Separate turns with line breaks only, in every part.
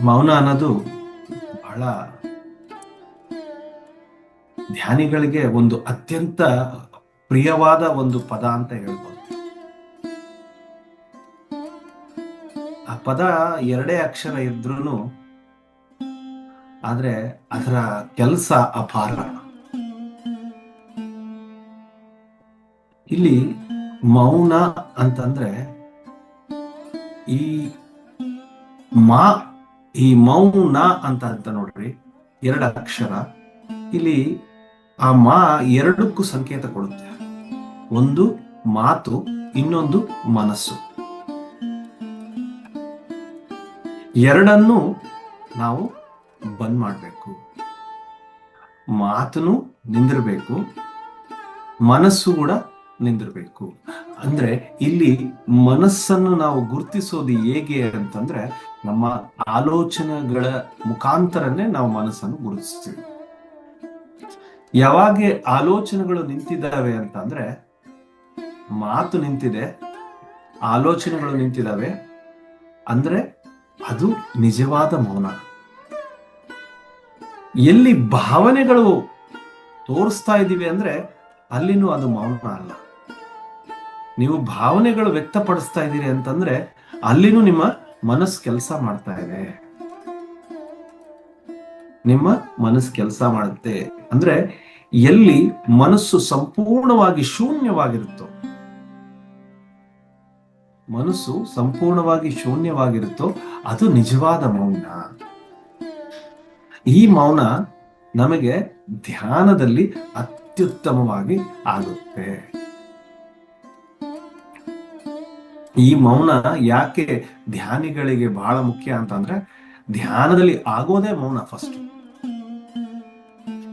ಮೌನ ಅನ್ನೋದು ಬಹಳ ಧ್ಯಾನಿಗಳಿಗೆ ಒಂದು ಅತ್ಯಂತ ಪ್ರಿಯವಾದ ಒಂದು ಪದ ಅಂತ ಹೇಳ್ಬೋದು. ಆ ಪದ ಎರಡೇ ಅಕ್ಷರ ಇದ್ರೂ ಆದ್ರೆ ಅದರ ಕೆಲಸ ಅಪಾರ. ಇಲ್ಲಿ ಮೌನ ಅಂತಂದ್ರೆ ಈ ಮಾ ಈ ಮೌನ ಅಂತ ನೋಡ್ರಿ, ಎರಡು ಅಕ್ಷರ. ಇಲ್ಲಿ ಆ ಮಾ ಎರಡಕ್ಕೂ ಸಂಕೇತ ಕೊಡುತ್ತೆ. ಒಂದು ಮಾತು, ಇನ್ನೊಂದು ಮನಸ್ಸು. ಎರಡನ್ನು ನಾವು ಬಂದ್ ಮಾಡಬೇಕು. ಮಾತನ್ನು ನಿಂದಿರಬೇಕು, ಮನಸ್ಸು ಕೂಡ ನಿಂದಿರಬೇಕು. ಅಂದ್ರೆ ಇಲ್ಲಿ ಮನಸ್ಸನ್ನು ನಾವು ಗುರುತಿಸೋದು ಹೇಗೆ ಅಂತಂದ್ರೆ ನಮ್ಮ ಆಲೋಚನೆಗಳ ಮುಖಾಂತರನೇ ನಾವು ಮನಸ್ಸನ್ನು ಗುರುತಿಸ್ತೀವಿ. ಯಾವಾಗ ಆಲೋಚನೆಗಳು ನಿಂತಿದ್ದಾವೆ ಅಂತಂದ್ರೆ, ಮಾತು ನಿಂತಿದೆ, ಆಲೋಚನೆಗಳು ನಿಂತಿದ್ದಾವೆ ಅಂದ್ರೆ ಅದು ನಿಜವಾದ ಮೌನ. ಎಲ್ಲಿ ಭಾವನೆಗಳು ತೋರಿಸ್ತಾ ಇದ್ದೀವಿ ಅಂದ್ರೆ ಅಲ್ಲಿನೂ ಅದು ಮೌನ ಅಲ್ಲ. ನೀವು ಭಾವನೆಗಳು ವ್ಯಕ್ತಪಡಿಸ್ತಾ ಇದ್ದೀರಿ ಅಂತಂದ್ರೆ ಅಲ್ಲಿನೂ ನಿಮ್ಮ ಮನಸ್ಸು ಕೆಲಸ ಮಾಡ್ತಾ ಇದೆ. ನಿಮ್ಮ ಮನಸ್ಸು ಕೆಲಸ ಮಾಡುತ್ತೆ ಅಂದ್ರೆ ಎಲ್ಲಿ ಮನಸ್ಸು ಸಂಪೂರ್ಣವಾಗಿ ಶೂನ್ಯವಾಗಿರುತ್ತೋ, ಮನಸ್ಸು ಸಂಪೂರ್ಣವಾಗಿ ಶೂನ್ಯವಾಗಿರುತ್ತೋ ಅದು ನಿಜವಾದ ಮೌನ. ಈ ಮೌನ ನಮಗೆ ಧ್ಯಾನದಲ್ಲಿ ಅತ್ಯುತ್ತಮವಾಗಿ ಆಗುತ್ತೆ. ಈ ಮೌನ ಯಾಕೆ ಧ್ಯಾನಿಗಳಿಗೆ ಬಹಳ ಮುಖ್ಯ ಅಂತಂದ್ರೆ, ಧ್ಯಾನದಲ್ಲಿ ಆಗೋದೇ ಮೌನ.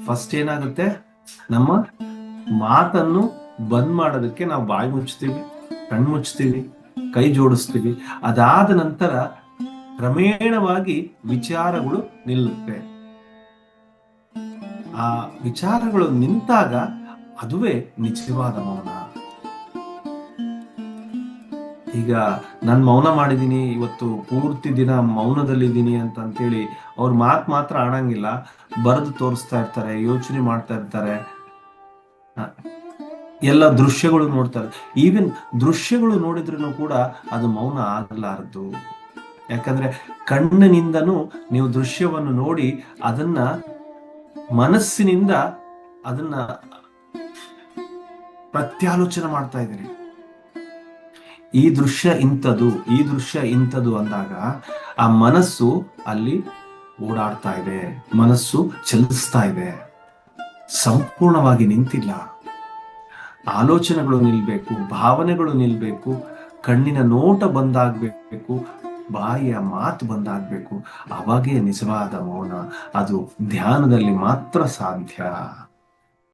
ಫಸ್ಟ್ ಏನಾಗುತ್ತೆ, ನಮ್ಮ ಮಾತನ್ನು ಬಂದ್ ಮಾಡೋದಕ್ಕೆ ನಾವು ಬಾಯಿ ಮುಚ್ತೀವಿ, ಕಣ್ಣು ಮುಚ್ತೀವಿ, ಕೈ ಜೋಡಿಸ್ತೀವಿ. ಅದಾದ ನಂತರ ಕ್ರಮೇಣವಾಗಿ ವಿಚಾರಗಳು ನಿಲ್ಲುತ್ತೆ. ಆ ವಿಚಾರಗಳು ನಿಂತಾಗ ಅದುವೇ ನಿಜವಾದ ಮೌನ. ಈಗ ನಾನು ಮೌನ ಮಾಡಿದೀನಿ, ಇವತ್ತು ಪೂರ್ತಿ ದಿನ ಮೌನದಲ್ಲಿದ್ದೀನಿ ಅಂತೇಳಿ ಅವ್ರ ಮಾತ್ರ ಆಡಂಗಿಲ್ಲ, ಬರೆದು ತೋರಿಸ್ತಾ ಇರ್ತಾರೆ, ಯೋಚನೆ ಮಾಡ್ತಾ ಇರ್ತಾರೆ, ಎಲ್ಲ ದೃಶ್ಯಗಳು ನೋಡ್ತಾರೆ. ಈವನ್ ದೃಶ್ಯಗಳು ನೋಡಿದ್ರು ಕೂಡ ಅದು ಮೌನ ಆಗಲಾರದು. ಯಾಕಂದ್ರೆ ಕಣ್ಣಿನಿಂದನೂ ನೀವು ದೃಶ್ಯವನ್ನು ನೋಡಿ ಅದನ್ನ ಮನಸ್ಸಿನಿಂದ ಅದನ್ನ ಪ್ರತ್ಯಾಲೋಚನೆ ಮಾಡ್ತಾ ಇದ್ದೀರಿ. ಈ ದೃಶ್ಯ ಇಂಥದ್ದು, ಈ ದೃಶ್ಯ ಇಂಥದ್ದು ಅಂದಾಗ ಆ ಮನಸ್ಸು ಅಲ್ಲಿ ಓಡಾಡ್ತಾ ಇದೆ, ಮನಸ್ಸು ಚಲಿಸ್ತಾ ಇದೆ, ಸಂಪೂರ್ಣವಾಗಿ ನಿಂತಿಲ್ಲ. ಆಲೋಚನೆಗಳು ನಿಲ್ಬೇಕು, ಭಾವನೆಗಳು ನಿಲ್ಬೇಕು, ಕಣ್ಣಿನ ನೋಟ ಬಂದಾಗ್ಬೇಕು, ಬಾಯಿಯ ಮಾತು ಬಂದಾಗ್ಬೇಕು. ಅವಾಗೇ ನಿಜವಾದ ಮೌನ. ಅದು ಧ್ಯಾನದಲ್ಲಿ ಮಾತ್ರ ಸಾಧ್ಯ.